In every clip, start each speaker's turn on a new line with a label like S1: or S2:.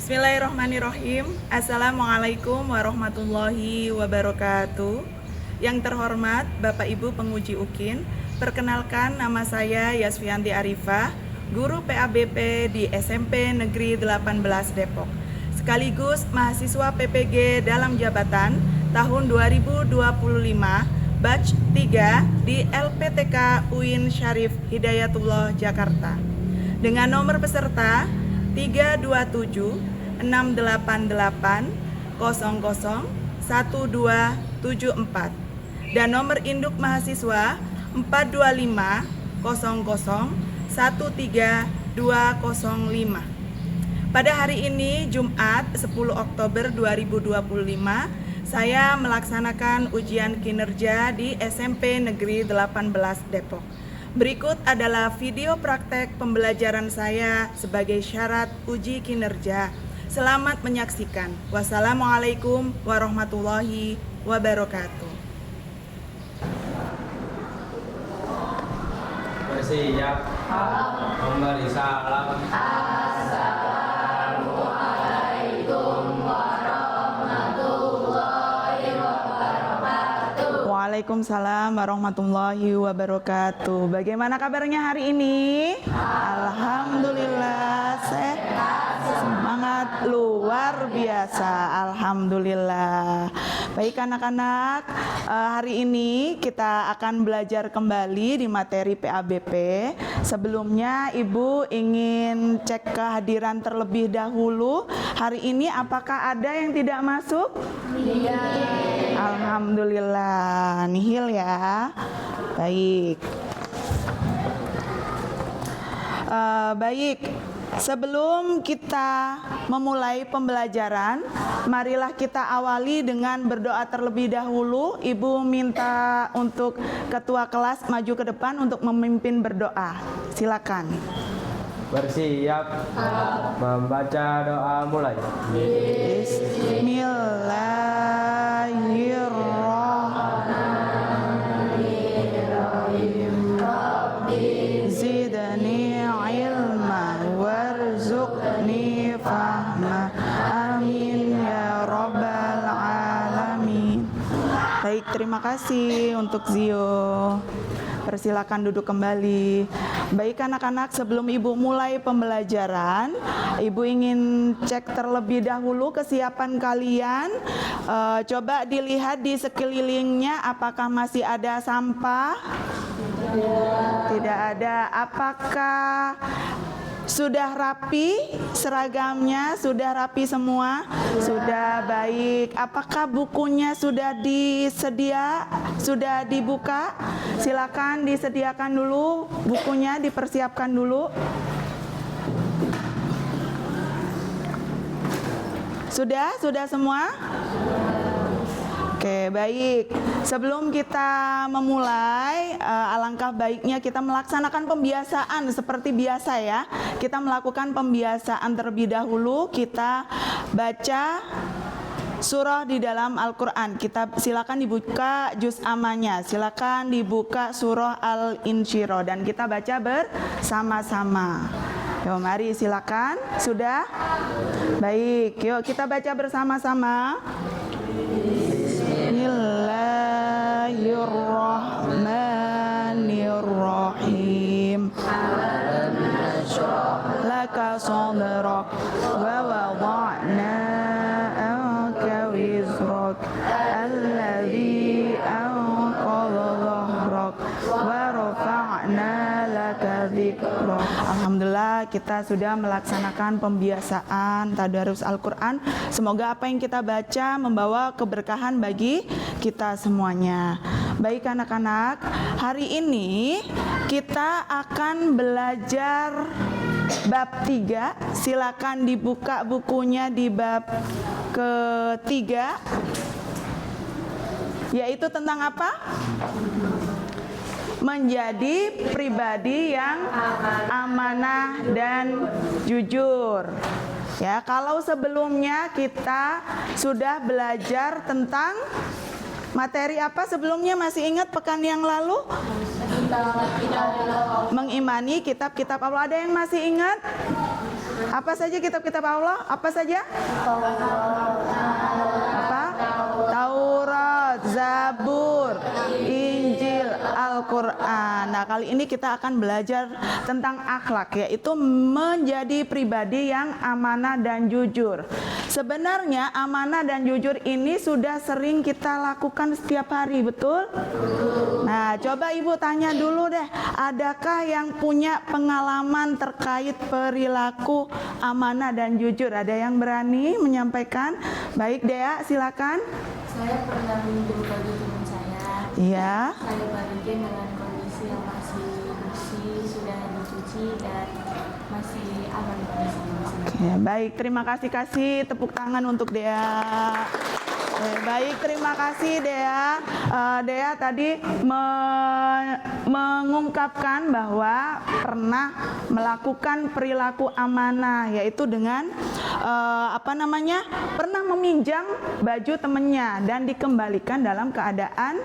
S1: Bismillahirrahmanirrahim. Assalamualaikum warahmatullahi wabarakatuh. Yang terhormat Bapak Ibu penguji UKIN, perkenalkan nama saya Yasvianti Arifah, guru PABP di SMP Negeri 18 Depok, sekaligus mahasiswa PPG dalam jabatan tahun 2025 batch 3 di LPTK UIN Syarif Hidayatullah Jakarta dengan nomor peserta 327 688 00 1274 dan nomor induk mahasiswa 425 00 13205. Pada hari ini Jumat 10 Oktober 2025 saya melaksanakan ujian kinerja di SMP Negeri 18 Depok. Berikut adalah video praktek pembelajaran saya sebagai syarat uji kinerja. Selamat menyaksikan. Wassalamualaikum warahmatullahi wabarakatuh.
S2: Bersiap memberi salam.
S1: Waalaikumsalam warahmatullahi wabarakatuh. Bagaimana kabarnya hari ini? Alhamdulillah sehat. Semangat luar biasa. Alhamdulillah. Baik anak-anak, hari ini kita akan belajar kembali di materi PABP. Sebelumnya Ibu ingin cek kehadiran terlebih dahulu. Hari ini apakah ada yang tidak masuk? Iya. Alhamdulillah, nihil ya. Baik. Baik. Sebelum kita memulai pembelajaran, marilah kita awali dengan berdoa terlebih dahulu. Ibu minta untuk ketua kelas maju ke depan untuk memimpin berdoa. Silakan.
S2: Bersiap membaca doa mulai.
S1: Bismillahirrahmanirrahim. Zidni ilma warzuqni fahma. Amin ya rabbal alamin. Baik, terima kasih untuk Zio. Persilakan duduk kembali. Baik anak-anak, sebelum Ibu mulai pembelajaran, Ibu ingin cek terlebih dahulu kesiapan kalian. Coba dilihat di sekelilingnya apakah masih ada sampah? Tidak ada. Apakah sudah rapi seragamnya? Sudah rapi semua? Sudah, baik. Apakah bukunya sudah disedia? Sudah dibuka? Silakan disediakan dulu bukunya, dipersiapkan dulu. Sudah semua? Oke, baik. Sebelum kita memulai, alangkah baiknya kita melaksanakan pembiasaan seperti biasa ya. Kita melakukan pembiasaan terlebih dahulu. Kita baca surah di dalam Al-Quran. Kita silakan dibuka juz amanya. Silakan dibuka surah Al-Insyirah dan kita baca bersama-sama. Yuk, mari silakan. Sudah? Baik, yuk kita baca bersama-sama. Bismillahirrahmanirrahim. Laka sadrak wa wada'na anka wizrak alladhi anqadha dhahrak wa rafa'na laka dzikrak. Alhamdulillah, kita sudah melaksanakan pembiasaan tadarus Al-Quran. Semoga apa yang kita baca membawa keberkahan bagi kita semuanya. Baik anak-anak, hari ini kita akan belajar bab 3. Silakan dibuka bukunya di bab ketiga, yaitu tentang apa? Menjadi pribadi yang amanah dan jujur. Ya, kalau sebelumnya kita sudah belajar tentang materi apa sebelumnya, masih ingat pekan yang lalu? Mengimani kitab-kitab Allah. Ada yang masih ingat? Apa saja kitab-kitab Allah? Apa saja? Apa? Taurat, Zabur, Injil, Al-Quran. Nah, kali ini kita akan belajar tentang akhlak, yaitu menjadi pribadi yang amanah dan jujur. Sebenarnya amanah dan jujur ini sudah sering kita lakukan setiap hari, betul? Nah, coba Ibu tanya dulu deh, adakah yang punya pengalaman terkait perilaku amanah dan jujur? Ada yang berani menyampaikan? Baik, Dea, silakan.
S3: Saya pernah minjem baju teman saya.
S1: Iya.
S3: Saya balikin dengan kondisi yang masih bersih, sudah dicuci dan masih aman kondisinya.
S1: Oke, baik, terima kasih tepuk tangan untuk Dea. Baik, terima kasih Dea. Dea tadi mengungkapkan bahwa pernah melakukan perilaku amanah, yaitu dengan pernah meminjam baju temannya dan dikembalikan dalam keadaan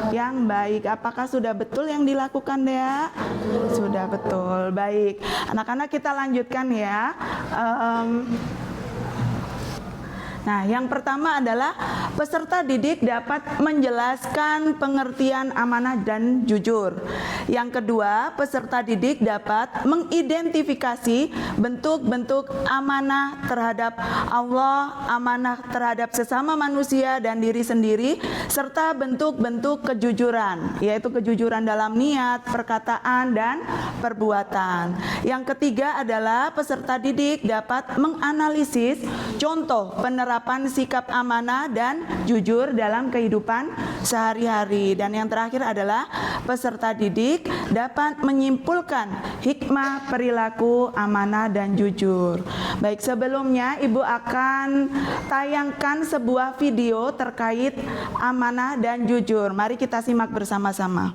S1: yang baik. Apakah sudah betul yang dilakukan Dea? Sudah betul. Baik, anak-anak kita lanjutkan ya. Nah, yang pertama adalah peserta didik dapat menjelaskan pengertian amanah dan jujur. Yang kedua, peserta didik dapat mengidentifikasi bentuk-bentuk amanah terhadap Allah, amanah terhadap sesama manusia dan diri sendiri, serta bentuk-bentuk kejujuran, yaitu kejujuran dalam niat, perkataan, dan perbuatan. Yang ketiga adalah peserta didik dapat menganalisis contoh penerapan sikap amanah dan jujur dalam kehidupan sehari-hari. Dan yang terakhir adalah peserta didik dapat menyimpulkan hikmah perilaku amanah dan jujur. Baik, sebelumnya Ibu akan tayangkan sebuah video terkait amanah dan jujur. Mari kita simak bersama-sama.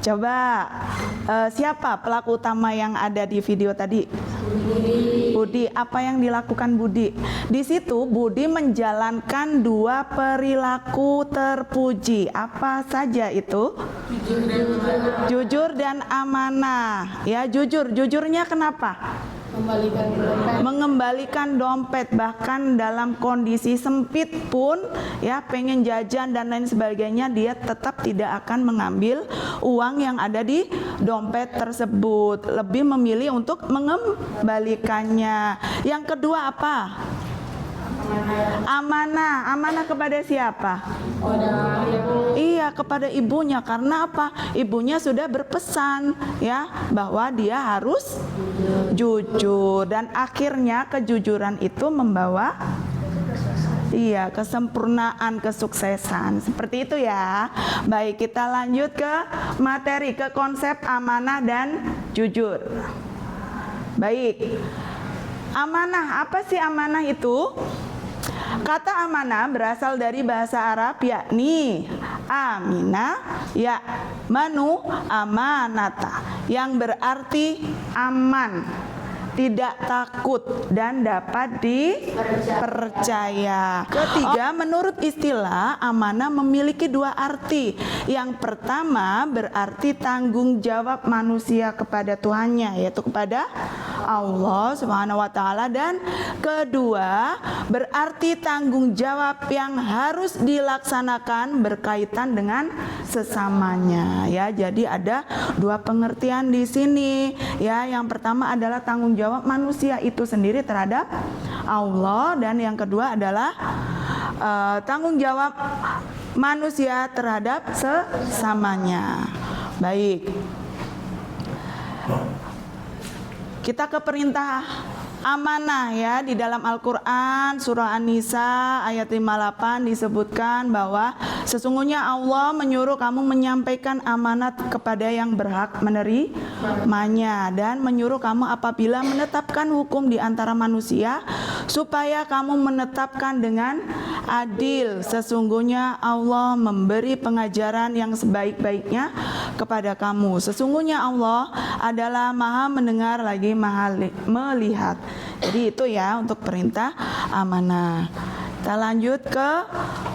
S1: Coba siapa pelaku utama yang ada di video tadi? Budi. Apa yang dilakukan Budi? Di situ Budi menjalankan dua perilaku terpuji. Apa saja itu? Jujur dan amanah. Ya, jujur. Jujurnya kenapa? mengembalikan dompet, bahkan dalam kondisi sempit pun ya, pengen jajan dan lain sebagainya, dia tetap tidak akan mengambil uang yang ada di dompet tersebut, lebih memilih untuk mengembalikannya. Yang kedua apa? Amanah kepada siapa? Iya, kepada ibunya. Karena apa? Ibunya sudah berpesan ya bahwa dia harus jujur, dan akhirnya kejujuran itu membawa kesempurnaan, kesuksesan. Seperti itu ya. Baik, kita lanjut ke materi, ke konsep amanah dan jujur. Baik. Amanah, apa sih amanah itu? Kata amanah berasal dari bahasa Arab, yakni amina ya manu amanata, yang berarti aman, tidak takut, dan dapat dipercaya. Ketiga, menurut istilah, amanah memiliki dua arti. Yang pertama berarti tanggung jawab manusia kepada Tuhannya, yaitu kepada Allah Subhanahu wa taala, dan kedua berarti tanggung jawab yang harus dilaksanakan berkaitan dengan sesamanya ya. Jadi ada dua pengertian di sini ya. Yang pertama adalah tanggung jawab manusia itu sendiri terhadap Allah, dan yang kedua adalah tanggung jawab manusia terhadap sesamanya. Baik. Kita ke perintah amanah ya. Di dalam Al-Quran surah An-Nisa ayat 58 disebutkan bahwa sesungguhnya Allah menyuruh kamu menyampaikan amanat kepada yang berhak menerimanya, dan menyuruh kamu apabila menetapkan hukum di antara manusia supaya kamu menetapkan dengan adil. Sesungguhnya Allah memberi pengajaran yang sebaik-baiknya kepada kamu. Sesungguhnya Allah adalah Maha mendengar lagi Maha melihat. Jadi itu ya untuk perintah amanah. Kita lanjut ke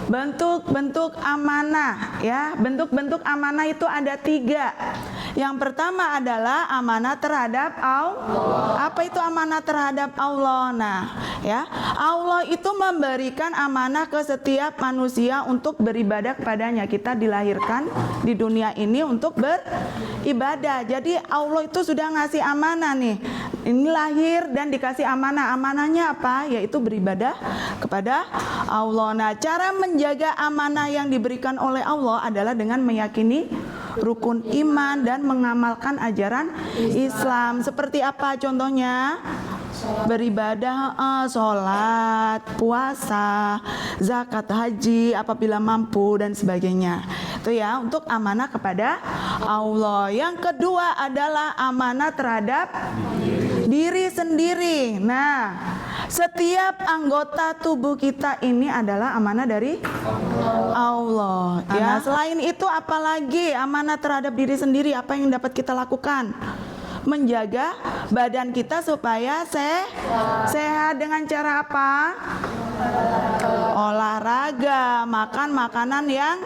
S1: bentuk-bentuk amanah ya. Bentuk-bentuk amanah itu ada 3. Yang pertama adalah amanah terhadap Allah. Apa itu amanah terhadap Allah? Nah, ya, Allah itu memberikan amanah ke setiap manusia untuk beribadah kepadanya. Kita dilahirkan di dunia ini untuk beribadah. Jadi Allah itu sudah ngasih amanah nih. Ini lahir dan dikasih amanah. Amanahnya apa? Yaitu beribadah kepada Allah. Nah, cara menjaga amanah yang diberikan oleh Allah adalah dengan meyakini rukun iman dan mengamalkan ajaran Islam. Seperti apa contohnya? Beribadah, sholat, puasa, zakat, haji apabila mampu, dan sebagainya. Itu ya untuk amanah kepada Allah. Yang kedua adalah amanah terhadap diri sendiri. Nah, setiap anggota tubuh kita ini adalah amanah dari Allah. Ya, selain itu apalagi amanah terhadap diri sendiri, apa yang dapat kita lakukan? Menjaga badan kita supaya sehat dengan cara apa? Olahraga, makan makanan yang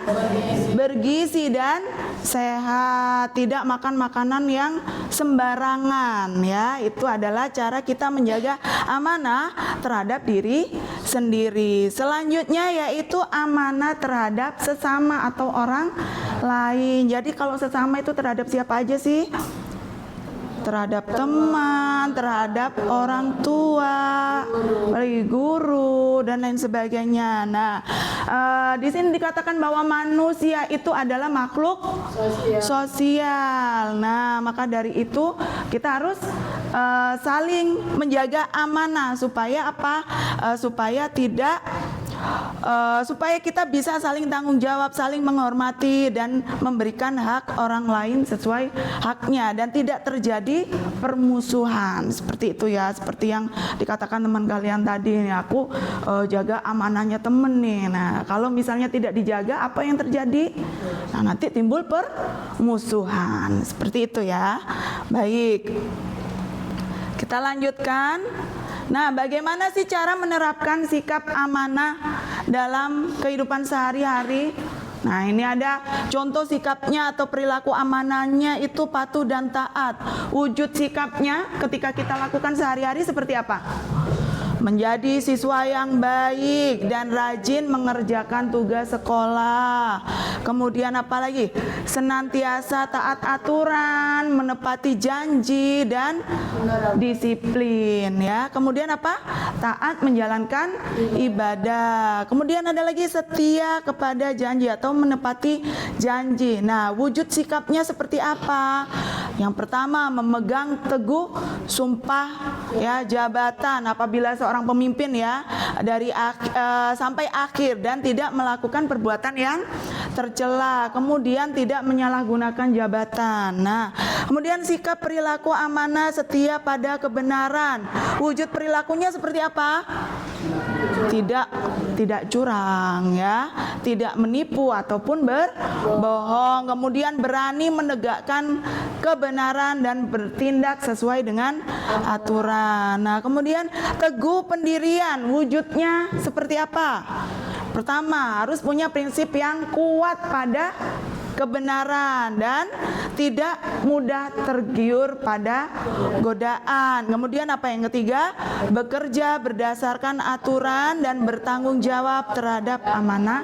S1: bergizi dan sehat, tidak makan makanan yang sembarangan ya. Itu adalah cara kita menjaga amanah terhadap diri sendiri. Selanjutnya yaitu amanah terhadap sesama atau orang lain. Jadi kalau sesama itu terhadap siapa aja sih? Terhadap teman, terhadap orang tua, guru, dan lain sebagainya. Nah, di sini dikatakan bahwa manusia itu adalah makhluk sosial. Nah, maka dari itu kita harus saling menjaga amanah supaya apa? Supaya kita bisa saling tanggung jawab, saling menghormati, dan memberikan hak orang lain sesuai haknya, dan tidak terjadi permusuhan. Seperti itu ya, seperti yang dikatakan teman kalian tadi nih, aku jaga amanahnya temen nih. Nah, kalau misalnya tidak dijaga, apa yang terjadi? Nah, nanti timbul permusuhan. Seperti itu ya. Baik, kita lanjutkan. Nah, bagaimana sih cara menerapkan sikap amanah dalam kehidupan sehari-hari? Nah, ini ada contoh sikapnya atau perilaku amanahnya itu patuh dan taat. Wujud sikapnya ketika kita lakukan sehari-hari seperti apa? Menjadi siswa yang baik dan rajin mengerjakan tugas sekolah. Kemudian apa lagi? Senantiasa taat aturan, menepati janji dan disiplin ya. Kemudian apa? Taat menjalankan ibadah. Kemudian ada lagi setia kepada janji atau menepati janji. Nah, wujud sikapnya seperti apa? Yang pertama, memegang teguh sumpah ya jabatan apabila seorang pemimpin ya sampai akhir dan tidak melakukan perbuatan yang tercela, kemudian tidak menyalahgunakan jabatan. Nah, kemudian sikap perilaku amanah setia pada kebenaran. Wujud perilakunya seperti apa? Tidak curang ya, tidak menipu ataupun berbohong. Kemudian berani menegakkan kebenaran dan bertindak sesuai dengan aturan. Nah, kemudian teguh pendirian, wujudnya seperti apa? Pertama, harus punya prinsip yang kuat pada kebenaran dan tidak mudah tergiur pada godaan. Kemudian apa yang ketiga? Bekerja berdasarkan aturan dan bertanggung jawab terhadap amanah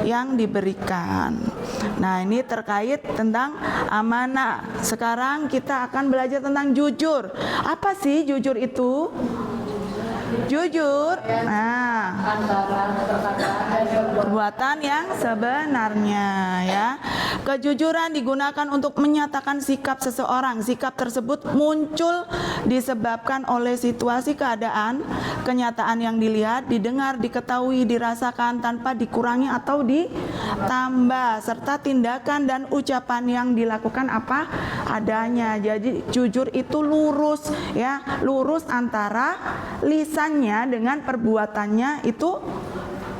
S1: yang diberikan. Nah, ini terkait tentang amanah. Sekarang kita akan belajar tentang jujur. Apa sih jujur itu? Jujur, nah, perbuatan yang sebenarnya ya. Kejujuran digunakan untuk menyatakan sikap seseorang. Sikap tersebut muncul disebabkan oleh situasi keadaan, kenyataan yang dilihat, didengar, diketahui, dirasakan tanpa dikurangi atau ditambah, serta tindakan dan ucapan yang dilakukan apa adanya. Jadi jujur itu lurus ya, lurus antara lisannya dengan perbuatannya itu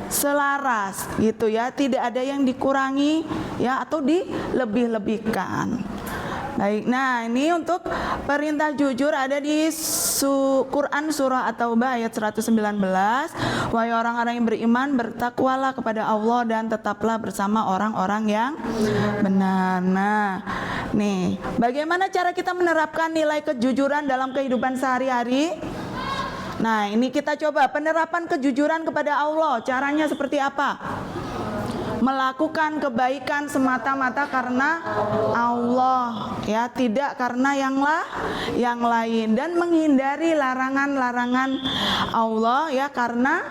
S1: selaras gitu ya, tidak ada yang dikurangi ya atau dilebih-lebihkan. Baik, nah ini untuk perintah jujur ada di Quran surah At-Taubah ayat 119. Wahai orang-orang yang beriman, bertakwalah kepada Allah dan tetaplah bersama orang-orang yang benar. Nah, nih, bagaimana cara kita menerapkan nilai kejujuran dalam kehidupan sehari-hari? Nah, ini kita coba penerapan kejujuran kepada Allah. Caranya seperti apa? Melakukan kebaikan semata-mata karena Allah ya, tidak karena yang lain, dan menghindari larangan-larangan Allah ya, karena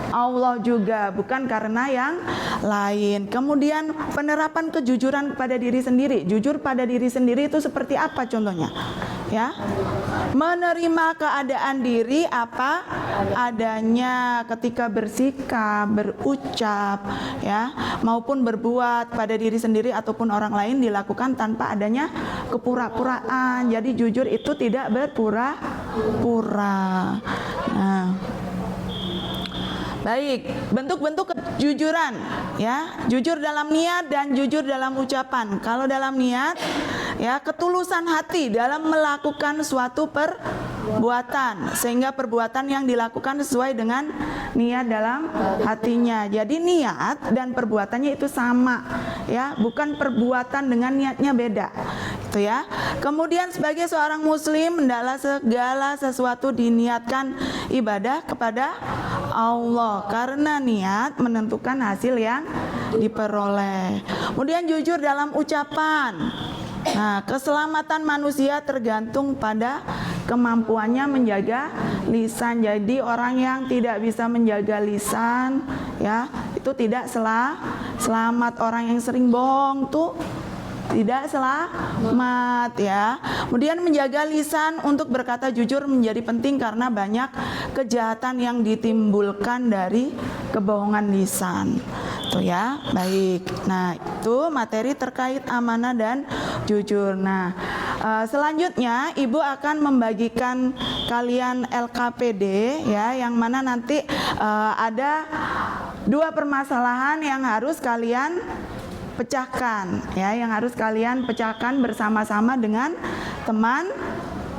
S1: Allah juga, bukan karena yang lain. Kemudian penerapan kejujuran kepada diri sendiri. Jujur pada diri sendiri itu seperti apa contohnya? Ya, menerima keadaan diri apa adanya ketika bersikap, berucap ya, maupun berbuat pada diri sendiri ataupun orang lain dilakukan tanpa adanya kepura-puraan. Jadi jujur itu tidak berpura-pura. Nah, baik, bentuk-bentuk kejujuran ya, jujur dalam niat dan jujur dalam ucapan. Kalau dalam niat ya, ketulusan hati dalam melakukan suatu perbuatan sehingga perbuatan yang dilakukan sesuai dengan niat dalam hatinya. Jadi niat dan perbuatannya itu sama ya, bukan perbuatan dengan niatnya beda. Itu ya. Kemudian sebagai seorang muslim hendaklah segala sesuatu diniatkan ibadah kepada Allah, karena niat menentukan hasil yang diperoleh. Kemudian jujur dalam ucapan. Nah, keselamatan manusia tergantung pada kemampuannya menjaga lisan. Jadi orang yang tidak bisa menjaga lisan ya, itu tidak selamat. Orang yang sering bohong tuh tidak selamat ya. Kemudian menjaga lisan untuk berkata jujur menjadi penting karena banyak kejahatan yang ditimbulkan dari kebohongan lisan. Tuh ya, baik. Nah, itu materi terkait amanah dan jujur. Nah, selanjutnya Ibu akan membagikan kalian LKPD ya, yang mana nanti ada 2 permasalahan yang harus kalian pecahkan ya, yang harus kalian pecahkan bersama-sama dengan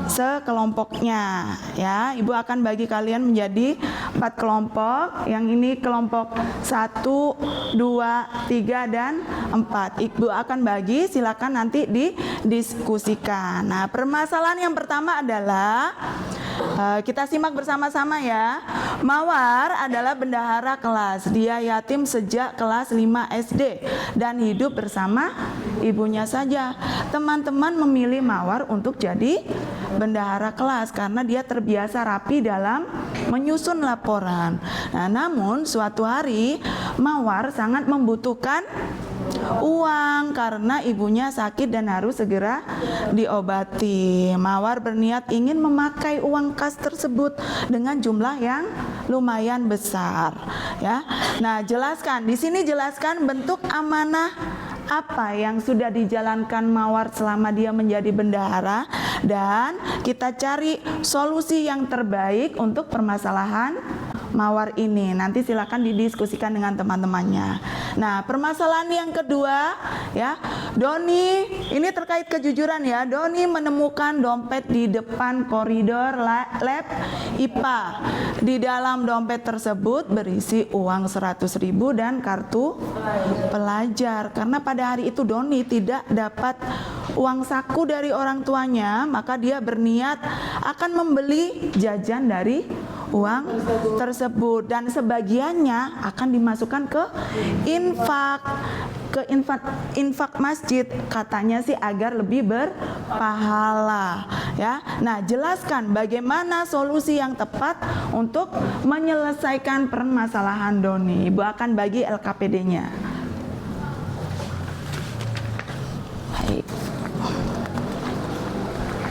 S1: sekelompoknya ya. Ibu akan bagi kalian menjadi 4 kelompok. Yang ini kelompok 1, 2, 3 dan 4. Ibu akan bagi, silakan nanti didiskusikan. Nah, permasalahan yang pertama adalah kita simak bersama-sama ya. Mawar adalah bendahara kelas. Dia yatim sejak kelas 5 SD dan hidup bersama ibunya saja. Teman-teman memilih Mawar untuk jadi bendahara kelas karena dia terbiasa rapi dalam menyusun laporan. Nah, namun suatu hari Mawar sangat membutuhkan uang karena ibunya sakit dan harus segera diobati. Mawar berniat ingin memakai uang kas tersebut dengan jumlah yang lumayan besar ya. Nah, jelaskan di sini, jelaskan bentuk amanah apa yang sudah dijalankan Mawar selama dia menjadi bendahara, dan kita cari solusi yang terbaik untuk permasalahan Mawar ini. Nanti silakan didiskusikan dengan teman-temannya. Nah, permasalahan yang kedua ya, Doni, ini terkait kejujuran ya. Doni menemukan dompet di depan koridor lab IPA. Di dalam dompet tersebut berisi uang 100.000 dan kartu pelajar. Karena pada hari itu Doni tidak dapat uang saku dari orang tuanya, maka dia berniat akan membeli jajan dari uang tersebut, dan sebagiannya akan dimasukkan ke infak masjid, katanya sih agar lebih berpahala ya. Nah, jelaskan bagaimana solusi yang tepat untuk menyelesaikan permasalahan Doni. Ibu akan bagi LKPD-nya. Baik.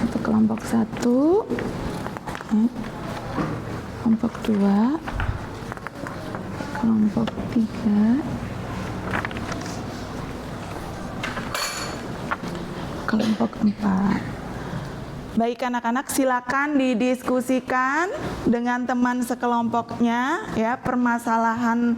S1: Untuk kelompok 1, kelompok 2, kelompok 3, kelompok 4. Baik anak-anak, silakan didiskusikan dengan teman sekelompoknya ya, permasalahan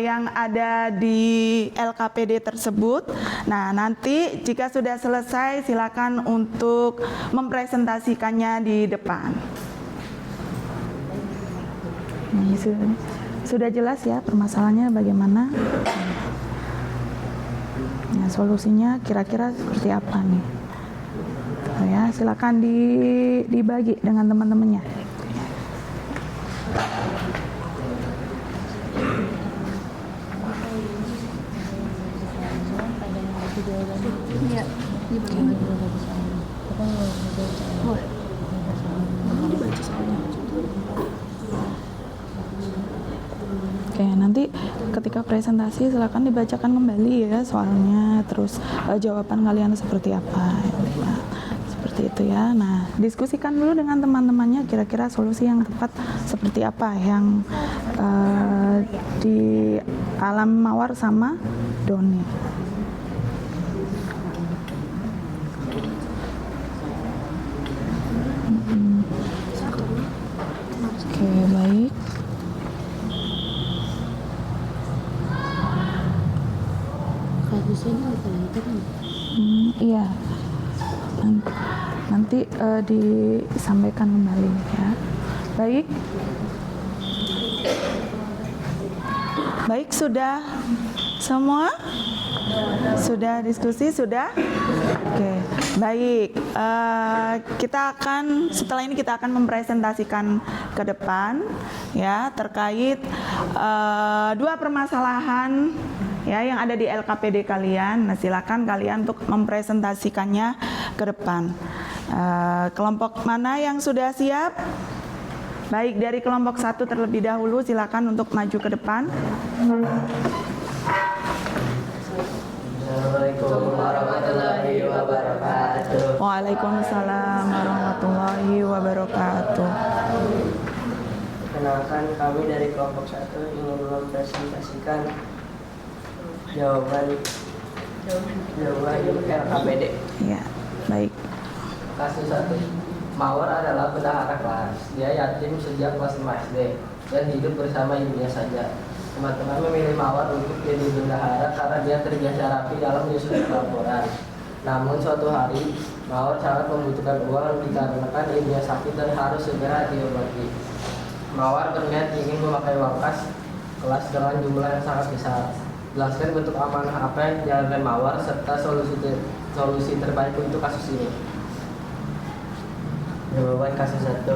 S1: yang ada di LKPD tersebut. Nah, nanti jika sudah selesai silakan untuk mempresentasikannya di depan. Nah, sudah jelas ya permasalahannya bagaimana? Nah, solusinya kira-kira seperti apa nih? Ya, silakan dibagi dengan teman-temannya. Oke, nanti ketika presentasi silakan dibacakan kembali ya soalnya, terus jawaban kalian seperti apa. Nah, seperti itu ya. Nah, diskusikan dulu dengan teman-temannya kira-kira solusi yang tepat seperti apa yang di alam Mawar sama Doni. Oke, baik. Iya, nanti disampaikan kembali ya. Baik, baik, sudah semua? Sudah diskusi, sudah? Oke, baik. Kita akan setelah ini kita akan mempresentasikan ke depan ya terkait 2 permasalahan ya yang ada di LKPD kalian. Nah, silakan kalian untuk mempresentasikannya ke depan. Kelompok mana yang sudah siap? Baik, dari kelompok 1 terlebih dahulu silakan untuk maju ke depan.
S2: Assalamualaikum warahmatullahi wabarakatuh.
S1: Waalaikumsalam warahmatullahi wabarakatuh.
S4: Perkenalkan, kami dari kelompok 1 ingin mempresentasikan jawaban LKPD.
S1: Ya, baik.
S2: Kasus 1. Mawar adalah bendahara kelas. Dia yatim sejak kelas 5 SD dan hidup bersama ibunya saja. Teman-teman memilih Mawar untuk jadi bendahara karena dia terbiasa rapi dalam menyusun laporan. Namun suatu hari Mawar sangat membutuhkan uang dikarenakan ibunya sakit dan harus segera diobati. Mawar berniat ingin memakai uang kas kelas dengan jumlah yang sangat besar. Jelaskan bentuk amanah apa yang dijalankan Mawar serta solusi terbaik untuk kasus ini.
S4: Jawaban kasus 1.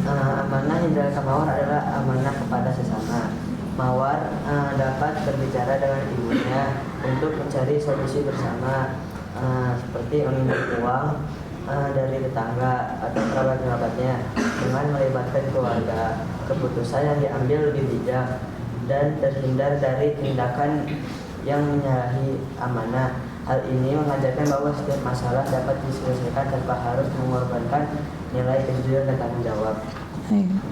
S4: Amanah yang dijalankan Mawar adalah amanah kepada sesama. Mawar dapat berbicara dengan ibunya untuk mencari solusi bersama, seperti meminjam uang dari tetangga atau kerabat-kerabatnya dengan melibatkan keluarga. Keputusan yang diambil lebih bijak dan terhindar dari tindakan yang menyalahi amanah. Hal ini mengajarkan bahwa setiap masalah dapat diselesaikan tanpa harus mengorbankan nilai kejujuran dan tanggung jawab.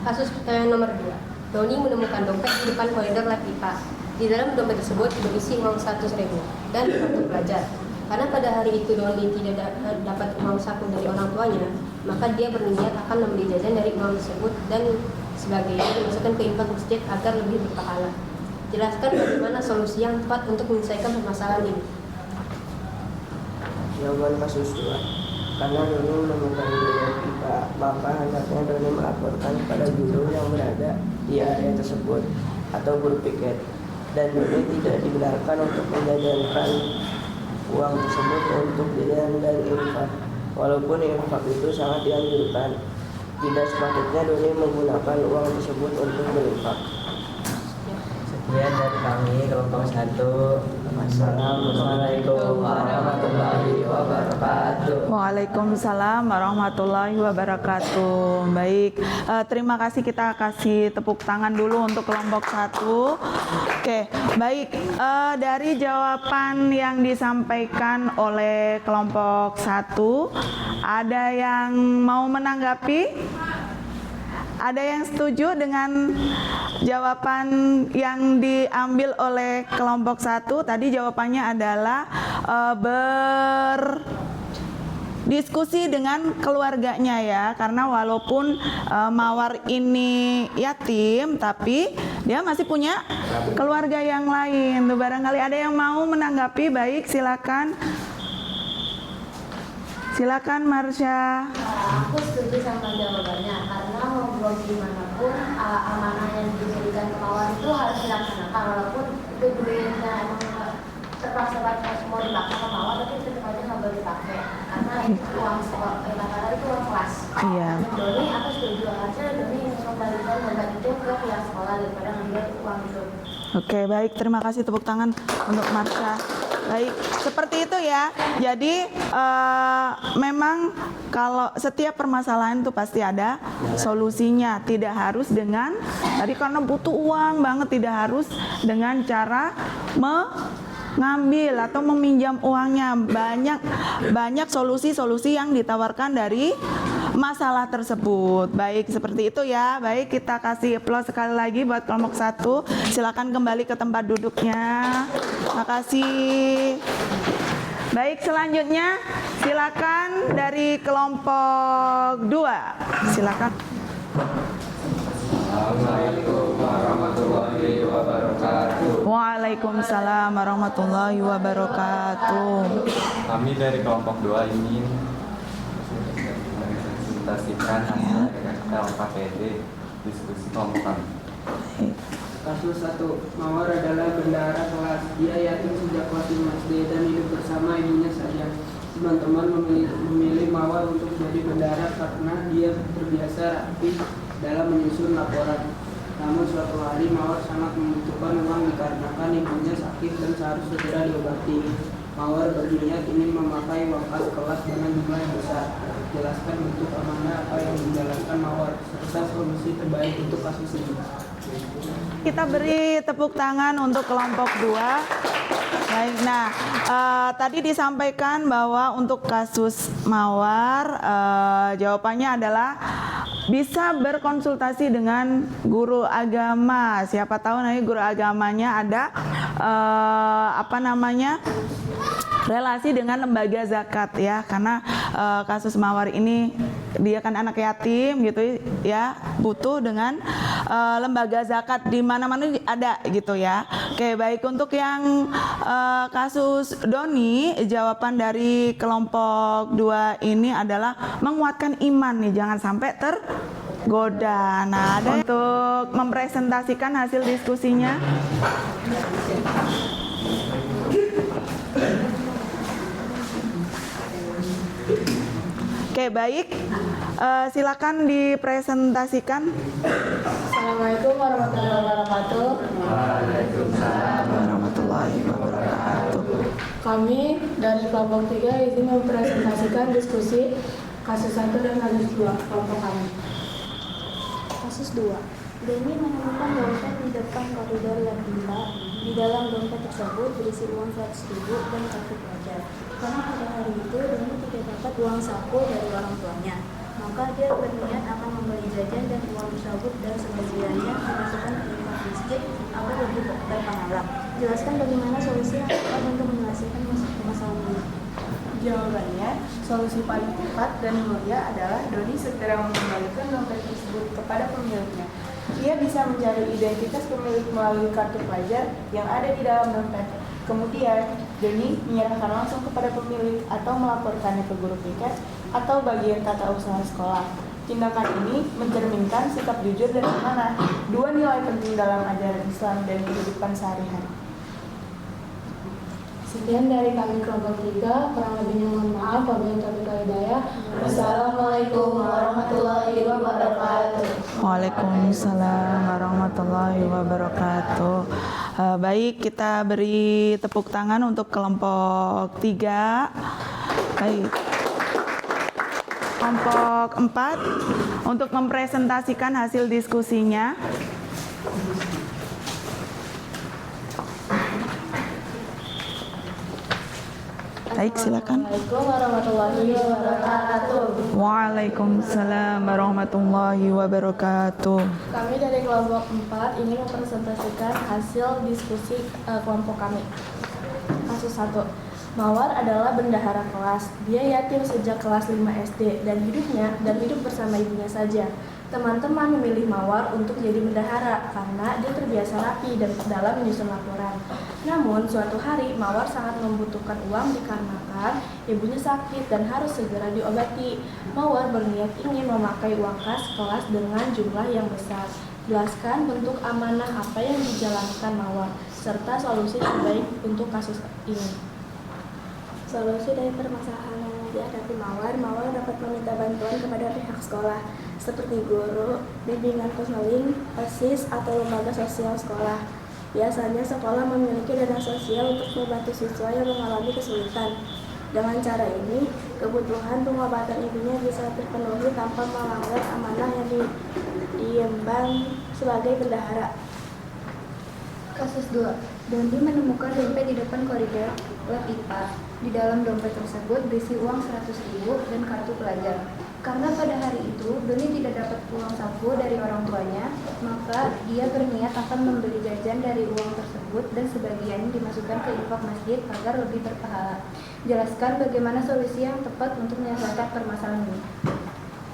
S5: Kasus pertanyaan nomor 2. Doni menemukan dompet di depan koridor lab IPA. Di dalam dompet tersebut berisi uang 100.000 dan kartu pelajar. Karena pada hari itu Doni tidak dapat uang saku dari orang tuanya, maka dia berniat akan membeli jajan dari uang tersebut dan sebagainya dimasukkan ke infak masjid agar lebih berpahala. Jelaskan bagaimana solusi yang tepat untuk menyelesaikan permasalahan ini.
S4: Jawaban kasus 2. Karena Doni menemukan guru IPA, maka hendaknya Doni melaporkan kepada guru yang berada di area tersebut atau guru piket. Dan Doni tidak dibenarkan untuk menjajankan uang tersebut untuk jajan dan infak, walaupun infak itu sangat dianjurkan. Tidak sepatutnya Doni menggunakan uang tersebut untuk berinfak.
S2: Sekian dari kami kelompok 1. Assalamualaikum warahmatullahi wabarakatuh.
S1: Waalaikumsalam warahmatullahi wabarakatuh. Baik, terima kasih, kita kasih tepuk tangan dulu untuk kelompok 1. Oke, baik, dari jawaban yang disampaikan oleh kelompok 1, ada yang mau menanggapi? Ada yang setuju dengan jawaban yang diambil oleh kelompok 1? Tadi jawabannya adalah berdiskusi dengan keluarganya ya, karena walaupun Mawar ini yatim, tapi dia masih punya keluarga yang lain. Tuh, barangkali ada yang mau menanggapi. Baik, silakan. Silakan Marsha.
S3: Aku setuju sama jawabannya, karena mau gimana pun amanah yang diberikan ke Mawar itu harus dilaksanakan, walaupun itu duitnya emang terpaksa harus mau dipakai ke Mawar, tapi tetap aja nggak boleh dipakai karena itu uang sekolah, karena itu uang kelas.
S1: Iya.
S3: Doni aku setuju aja, Doni mengembalikan dompet itu ke pihak sekolah daripada ngambil uang itu.
S1: Oke, baik, terima kasih, tepuk tangan untuk Marsha. Baik, seperti itu ya. Jadi memang kalau setiap permasalahan itu pasti ada solusinya. Tidak harus dengan tadi karena butuh uang banget, tidak harus dengan cara mengambil atau meminjam uangnya. Banyak solusi-solusi yang ditawarkan dari masalah tersebut. Baik, seperti itu ya. Baik, kita kasih aplaus sekali lagi buat kelompok 1. Silakan kembali ke tempat duduknya. Makasih. Baik, selanjutnya silakan dari kelompok 2. Silakan.
S6: Assalamualaikum warahmatullahi wabarakatuh.
S1: Waalaikumsalam warahmatullahi wabarakatuh.
S6: Kami dari kelompok 2 ingin presentasikan hasil LKPD diskusi kelompok kami.
S4: Kasus 1. Mawar adalah bendahara kelas. Dia yatim sejak kelas 5 SD dan hidup bersama ibunya saja. Teman-teman memilih Mawar untuk jadi bendahara karena dia terbiasa rapi dalam menyusun laporan. Namun suatu hari Mawar sangat membutuhkan uang dikarenakan ibunya sakit dan seharusnya segera diobati. Mawar berniat ingin memakai uang kas kelas dengan jumlah yang besar. Jelaskan bentuk amanah apa yang dijalankan Mawar serta solusi terbaik untuk kasus ini.
S1: Kita beri tepuk tangan untuk kelompok 2. Baik, nah tadi disampaikan bahwa untuk kasus Mawar jawabannya adalah bisa berkonsultasi dengan guru agama. Siapa tahu nanti guru agamanya ada relasi dengan lembaga zakat ya, karena kasus Mawar ini, dia kan anak yatim gitu ya, butuh dengan lembaga zakat di mana-mana ada gitu ya. Oke, baik, untuk yang kasus Doni, jawaban dari kelompok 2 ini adalah menguatkan iman nih, jangan sampai tergoda. Nah, ada untuk mempresentasikan hasil diskusinya. Oke, baik. Silakan dipresentasikan.
S7: Assalamualaikum warahmatullahi wabarakatuh.
S6: Waalaikumsalam
S1: Warahmatullahi wabarakatuh.
S7: Kami dari kelompok 3 izin mempresentasikan diskusi kasus 1 dan kasus 2 kelompok kami.
S3: Kasus 2. Deni menemukan dompet di depan koridor lab IPA. Di dalam dompet tersebut berisi uang 100.000 dan kartu pelajar. Karena pada hari itu Deni tidak dapat uang saku dari orang tuanya, maka dia berniat akan membeli jajan dan uang tersebut dan sebagiannya dimasukkan ke infak masjid agar lebih berpahala. Jelaskan bagaimana solusi yang tepat untuk menyelesaikan masalah ini.
S7: Jawabannya, solusi paling tepat dan mulia adalah Doni segera mengembalikan dompet tersebut kepada pemiliknya. Ia bisa mencari identitas pemilik melalui kartu pelajar yang ada di dalam dompet. Kemudian, Doni menyerahkan langsung kepada pemilik atau melaporkannya ke guru piket atau bagian tata usaha sekolah. Tindakan ini mencerminkan sikap jujur dan amanah, dua nilai penting dalam ajaran Islam dan kehidupan sehari-hari. Sekian dari kami kelompok 3, kurang lebihnya mohon maaf. Wabillahi taufiq wal hidayah. Wassalamualaikum warahmatullahi wabarakatuh.
S1: Waalaikumsalam warahmatullahi wabarakatuh. Baik, kita beri tepuk tangan untuk kelompok 3. Baik. Kelompok 4 untuk mempresentasikan hasil diskusinya. Baik, silakan.
S7: Assalamualaikum warahmatullahi wabarakatuh.
S1: Waalaikumsalam warahmatullahi wabarakatuh.
S7: Kami dari kelompok 4 ingin mempresentasikan hasil diskusi kelompok kami. Kasus 1. Mawar adalah bendahara kelas. Dia yatim sejak kelas 5 SD dan hidup bersama ibunya saja. Teman-teman memilih Mawar untuk jadi bendahara karena dia terbiasa rapi dan dalam menyusun laporan. Namun suatu hari Mawar sangat membutuhkan uang dikarenakan ibunya sakit dan harus segera diobati. Mawar berniat ingin memakai uang kas kelas dengan jumlah yang besar. Jelaskan bentuk amanah apa yang dijalankan Mawar serta solusi terbaik untuk kasus ini.
S3: Solusi dari permasalahan yang dihadapi Mawar dapat meminta bantuan kepada pihak sekolah, seperti guru, bimbingan konseling, OSIS, atau lembaga sosial sekolah. Biasanya sekolah memiliki dana sosial untuk membantu siswa yang mengalami kesulitan. Dengan cara ini, kebutuhan pengobatan ibunya bisa terpenuhi tanpa melanggar amanah yang diemban sebagai bendahara.
S8: Kasus 2. Doni menemukan dompet di depan koridor lab IPA. Di dalam dompet tersebut berisi uang 100.000 dan kartu pelajar. Karena pada hari itu Doni tidak dapat uang saku dari orang tuanya, maka dia berniat akan membeli jajan dari uang tersebut dan sebagian dimasukkan ke infak masjid agar lebih berpahala. Jelaskan bagaimana solusi yang tepat untuk menyelesaikan permasalahan ini.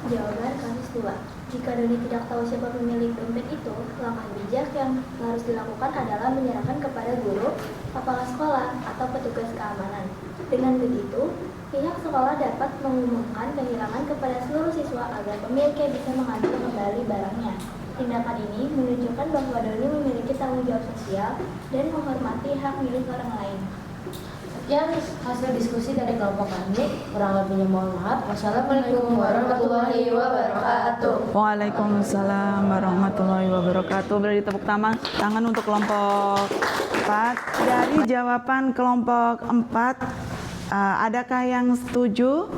S3: Jawaban kasus 2. Jika Doni tidak tahu siapa pemilik dompet itu, langkah bijak yang harus dilakukan adalah menyerahkan kepada guru, kepala sekolah, atau petugas keamanan. Dengan begitu, pihak sekolah dapat mengumumkan kehilangan kepada seluruh siswa agar pemiliknya bisa mengambil kembali barangnya. Tindakan ini menunjukkan bahwa Doni memiliki tanggung jawab sosial dan menghormati hak milik orang lain.
S8: Sekian hasil diskusi dari kelompok kami. Kurang lebihnya mohon maaf. Wassalamualaikum warahmatullahi wabarakatuh.
S1: Waalaikumsalam warahmatullahi wabarakatuh. Beri tepuk tangan untuk kelompok 4. Dari jawaban kelompok 4, adakah yang setuju?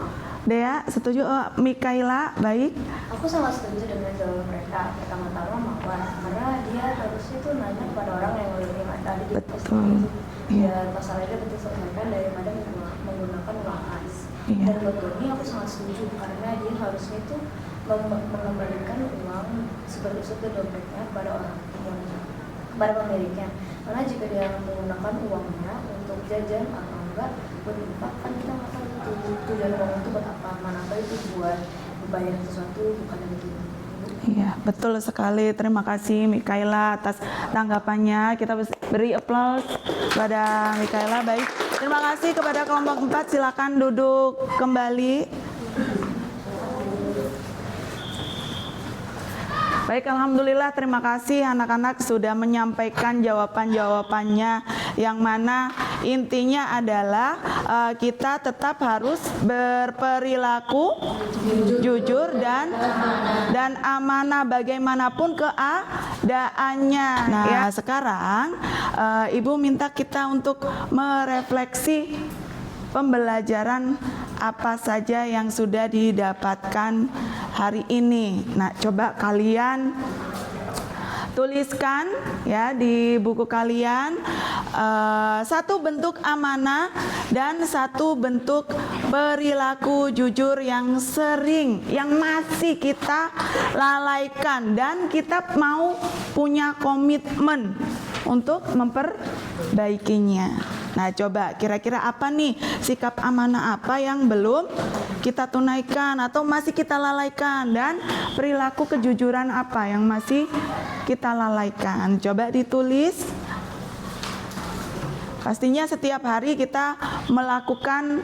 S1: Dea, setuju? Mikaela, baik.
S3: Aku sangat setuju dengan jawaban mereka. Pertama-tama Mawar, karena dia harusnya tuh nanya kepada orang yang lebih tadi di
S1: Betul.
S3: biar masalahnya diselesaikan daripada menggunakan uang kas.
S1: Iya.
S3: Dan buat Doni aku sangat setuju karena dia harusnya itu mengembalikan uang sebagai dompetnya kepada orang yang kepada pemiliknya. Karena jika dia menggunakan uangnya untuk jajan atau enggak berinfak, kan kita nggak tahu itu
S7: tujuan uang itu buat apa, apa itu buat membayar sesuatu, bukan yang itu.
S1: Iya, betul sekali. Terima kasih Mikaela atas tanggapannya. Kita beri applause pada Mikaela. Baik, terima kasih kepada kelompok 4. Silakan duduk kembali. Baik, alhamdulillah, terima kasih anak-anak sudah menyampaikan jawaban-jawabannya, yang mana intinya adalah kita tetap harus berperilaku jujur dan amanah bagaimanapun keadaannya. Nah, ya, sekarang Ibu minta kita untuk merefleksi pembelajaran apa saja yang sudah didapatkan hari ini. Nah, coba kalian tuliskan ya di buku kalian satu bentuk amanah dan satu bentuk perilaku jujur yang masih kita lalaikan dan kita mau punya komitmen untuk memperbaikinya. Nah, coba kira-kira apa nih sikap amanah apa yang belum kita tunaikan atau masih kita lalaikan, dan perilaku kejujuran apa yang masih kita lalaikan. Coba ditulis. Pastinya setiap hari kita melakukan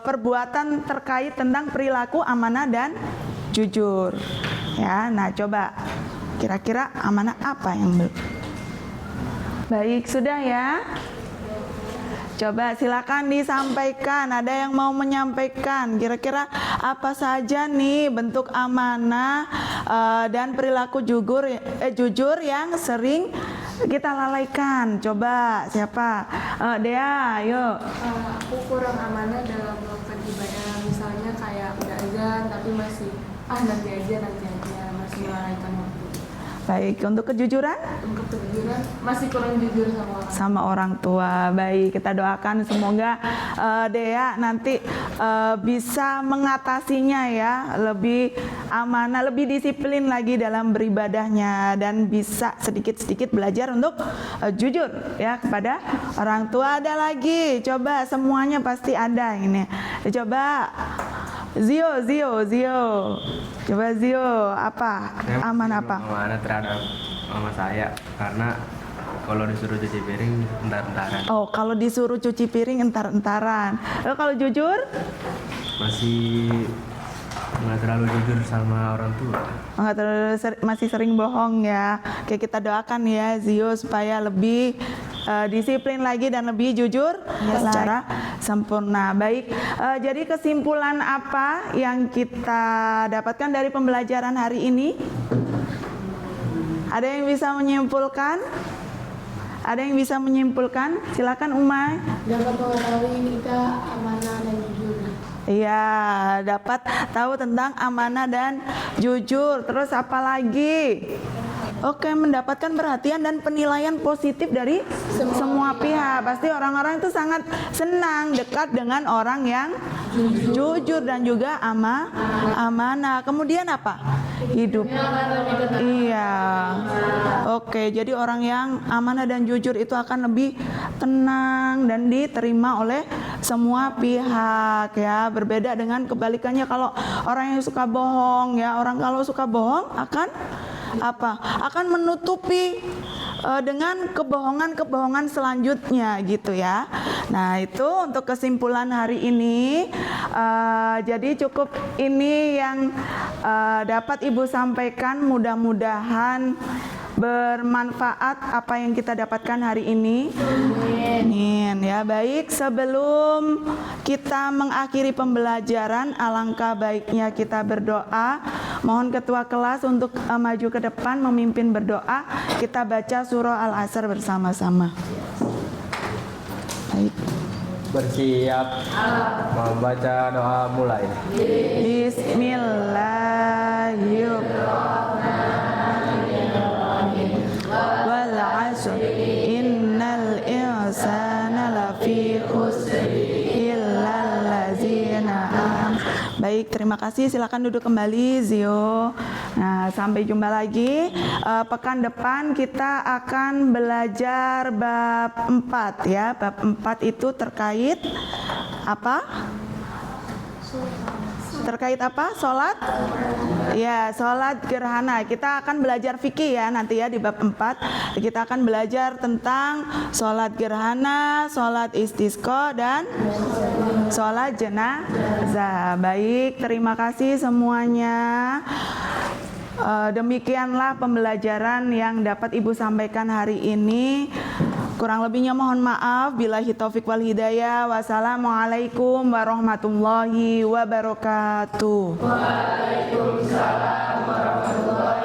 S1: perbuatan terkait tentang perilaku amanah dan jujur. Ya, nah coba kira-kira amanah apa yang belum? Baik, sudah ya. Coba silakan disampaikan. Ada yang mau menyampaikan kira-kira apa saja nih bentuk amanah dan perilaku jujur yang sering kita lalaikan. Coba siapa? Dea, ayo.
S7: Aku kurang amanah dalam melakukan ibadah, misalnya kayak udah azan tapi masih nanti aja masih melalaikan waktu.
S1: Baik, untuk kejujuran?
S7: Untuk kejujuran masih kurang jujur
S1: sama orang tua. Baik, kita doakan semoga Dea nanti bisa mengatasinya ya, lebih amanah, lebih disiplin lagi dalam beribadahnya, dan bisa sedikit-sedikit belajar untuk jujur ya kepada orang tua. Ada lagi, coba semuanya pasti ada ini. Coba Zio. Coba Zio, apa? Aman apa?
S9: Amanah terhadap mama saya, karena kalau disuruh cuci piring entar-entaran.
S1: Oh, kalau disuruh cuci piring entar-entaran. Kalau jujur?
S9: Nggak terlalu jujur sama orang tua.
S1: Masih sering bohong ya. Oke, kita doakan ya Zio supaya lebih disiplin lagi dan lebih jujur secara sempurna. Baik, jadi kesimpulan apa yang kita dapatkan dari pembelajaran hari ini? Ada yang bisa menyimpulkan? Silakan Umay.
S7: Dapat mengetahui kita amanah dan jujur.
S1: Iya, dapat tahu tentang amanah dan jujur. Terus apa lagi? Oke, mendapatkan perhatian dan penilaian positif dari semua pihak. Pasti orang-orang itu sangat senang dekat dengan orang yang jujur dan juga amanah. Kemudian apa? Hidup. Iya. Oke, jadi orang yang amanah dan jujur itu akan lebih tenang dan diterima oleh semua pihak ya. Berbeda dengan kebalikannya kalau orang yang suka bohong ya. Orang kalau suka bohong akan akan menutupi dengan kebohongan selanjutnya gitu ya. Nah, itu untuk kesimpulan hari ini. Jadi cukup ini yang dapat Ibu sampaikan. Mudah-mudahan bermanfaat apa yang kita dapatkan hari ini. Amin ya. Baik, sebelum kita mengakhiri pembelajaran, alangkah baiknya kita berdoa. Mohon ketua kelas untuk maju ke depan memimpin berdoa. Kita baca surah Al-Asr bersama-sama. Baik.
S2: Bersiap. Membaca doa mulai.
S1: Bismillahirrahmanirrahim. Wal 'asr innal insana lafi khusr illal ladzina amanu. Baik, terima kasih. Silakan duduk kembali Zio. Nah, sampai jumpa lagi. Pekan depan kita akan belajar bab 4 ya. Bab 4 itu terkait apa? Terkait apa? Sholat? Ya, sholat gerhana. Kita akan belajar fikih ya nanti ya di bab 4. Kita akan belajar tentang sholat gerhana, sholat istisqa, dan sholat jenazah. Baik, terima kasih semuanya. Demikianlah pembelajaran yang dapat Ibu sampaikan hari ini. Kurang lebihnya mohon maaf. Billahi taufik wal hidayah. Wassalamualaikum warahmatullahi wabarakatuh.
S6: Waalaikumsalam warahmatullahi